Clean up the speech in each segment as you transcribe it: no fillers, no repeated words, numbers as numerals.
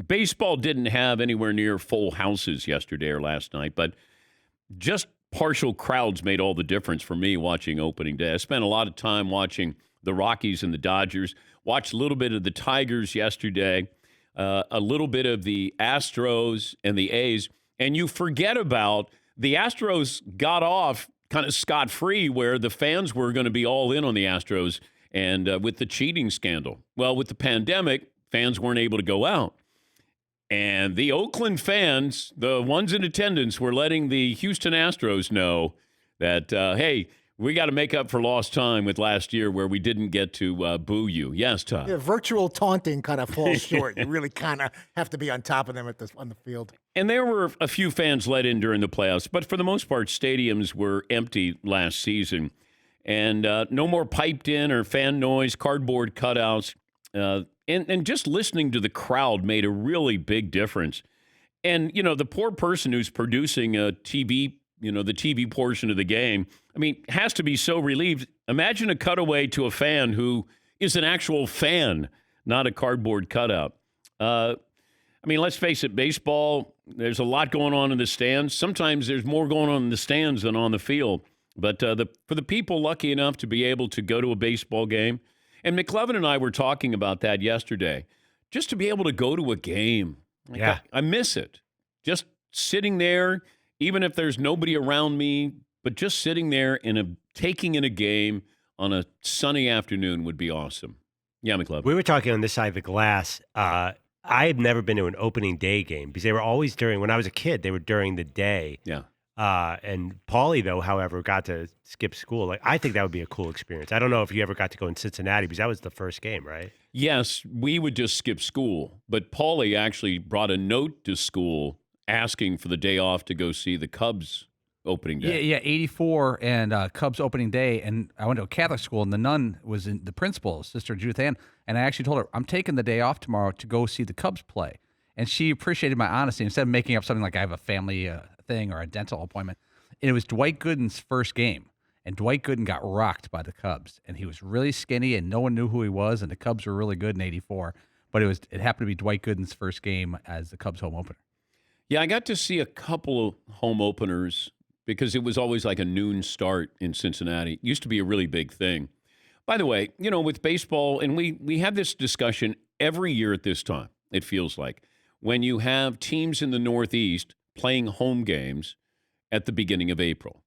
Baseball didn't have anywhere near full houses yesterday or last night, but just partial crowds made all the difference for me watching opening day. I spent a lot of time watching the Rockies and the Dodgers, watched a little bit of the Tigers yesterday, a little bit of the Astros and the A's, and you forget about the Astros got off kind of scot-free where the fans were going to be all in on the Astros and with the cheating scandal. Well, with the pandemic, fans weren't able to go out. And the Oakland fans, the ones in attendance, were letting the Houston Astros know that, hey, we got to make up for lost time with last year where we didn't get to boo you. Yes, Todd. Yeah, virtual taunting kind of falls short. You really kind of have to be on top of them on the field. And there were a few fans let in during the playoffs, but for the most part, stadiums were empty last season. And no more piped in or fan noise, cardboard cutouts. And just listening to the crowd made a really big difference. And, you know, the poor person who's producing a TV, you know, the TV portion of the game, I mean, has to be so relieved. Imagine a cutaway to a fan who is an actual fan, not a cardboard cutout. I mean, let's face it, baseball, there's a lot going on in the stands. Sometimes there's more going on in the stands than on the field. But for the people lucky enough to be able to go to a baseball game, and McLevin and I were talking about that yesterday, just to be able to go to a game. Yeah. I miss it. Just sitting there, even if there's nobody around me, but just sitting there taking in a game on a sunny afternoon would be awesome. Yeah, McLevin. We were talking on this side of the glass. I had never been to an opening day game because they were always when I was a kid, they were during the day. Yeah. And Paulie, though, however, got to skip school. Like, I think that would be a cool experience. I don't know if you ever got to go in Cincinnati because that was the first game, right? Yes, we would just skip school. But Paulie actually brought a note to school asking for the day off to go see the Cubs opening day. Yeah, 84 and Cubs opening day. And I went to a Catholic school, and the nun was the principal, Sister Judith Ann. And I actually told her, I'm taking the day off tomorrow to go see the Cubs play. And she appreciated my honesty. Instead of making up something like I have a family thing or a dental appointment, and it was Dwight Gooden's first game. And Dwight Gooden got rocked by the Cubs. And he was really skinny, and no one knew who he was. And the Cubs were really good in 84. But it happened to be Dwight Gooden's first game as the Cubs home opener. Yeah, I got to see a couple of home openers because it was always like a noon start in Cincinnati. It used to be a really big thing. By the way, you know, with baseball, and we have this discussion every year at this time, it feels like, when you have teams in the Northeast playing home games at the beginning of April.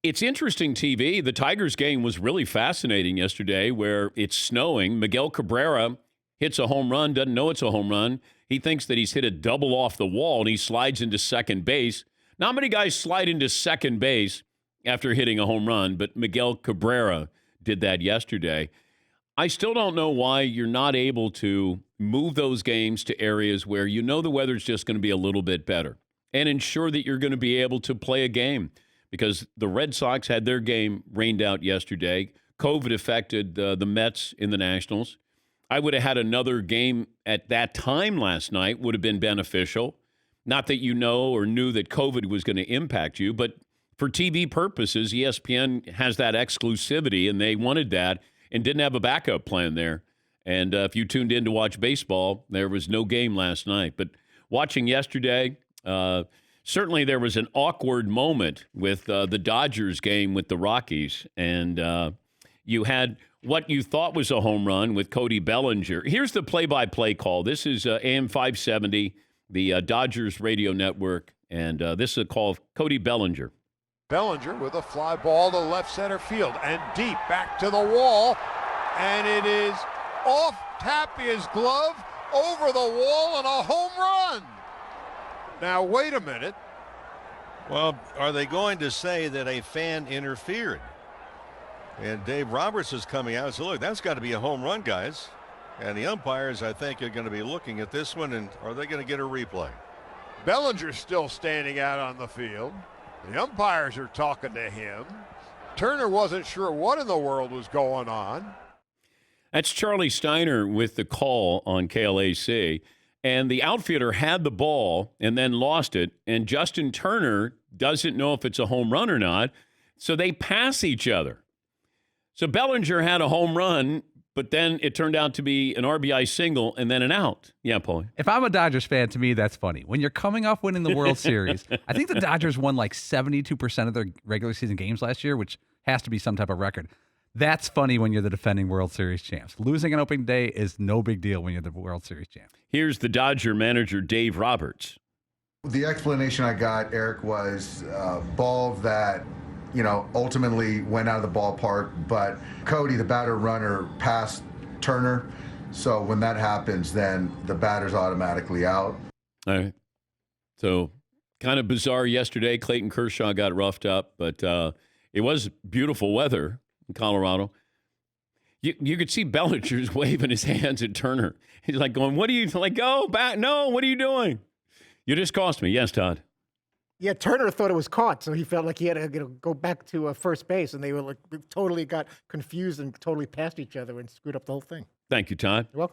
It's interesting TV. The Tigers game was really fascinating yesterday where it's snowing. Miguel Cabrera hits a home run, doesn't know it's a home run. He thinks that he's hit a double off the wall, and he slides into second base. Not many guys slide into second base after hitting a home run, but Miguel Cabrera did that yesterday. I still don't know why you're not able to move those games to areas where you know the weather's just going to be a little bit better and ensure that you're going to be able to play a game, because the Red Sox had their game rained out yesterday. COVID affected the Mets in the Nationals. I would have had another game at that time last night, would have been beneficial. Not that you know or knew that COVID was going to impact you, but for TV purposes, ESPN has that exclusivity, and they wanted that and didn't have a backup plan there. And if you tuned in to watch baseball, there was no game last night. But watching yesterday, certainly there was an awkward moment with the Dodgers game with the Rockies. And you had what you thought was a home run with Cody Bellinger. Here's the play-by-play call. This is AM 570, the Dodgers radio network. And this is a call of Cody Bellinger. Bellinger with a fly ball to left center field and deep back to the wall. And it is off Tapia's glove, over the wall, and a home run. Now, wait a minute. Well, are they going to say that a fan interfered? And Dave Roberts is coming out and said, look, that's got to be a home run, guys. And the umpires, I think, are going to be looking at this one, and are they going to get a replay? Bellinger's still standing out on the field. The umpires are talking to him. Turner wasn't sure what in the world was going on. That's Charlie Steiner with the call on KLAC. And the outfielder had the ball and then lost it. And Justin Turner doesn't know if it's a home run or not. So they pass each other. So Bellinger had a home run, but then it turned out to be an RBI single and then an out. Yeah, Paulie. If I'm a Dodgers fan, to me, that's funny. When you're coming off winning the World Series, I think the Dodgers won like 72% of their regular season games last year, which has to be some type of record. That's funny when you're the defending World Series champs. Losing on opening day is no big deal when you're the World Series champ. Here's the Dodger manager, Dave Roberts. The explanation I got, Eric, was ball that, ultimately went out of the ballpark, but Cody, the batter runner, passed Turner. So when that happens, then the batter's automatically out. All right. So kind of bizarre yesterday. Clayton Kershaw got roughed up, but it was beautiful weather in Colorado. You could see Bellinger's waving his hands at Turner. He's like going, what are you, like, go back? No, what are you doing? You just cost me. Yes, Todd. Yeah, Turner thought it was caught, so he felt like he had to go back to first base, and they were totally got confused and totally passed each other and screwed up the whole thing. Thank you, Todd. You're welcome.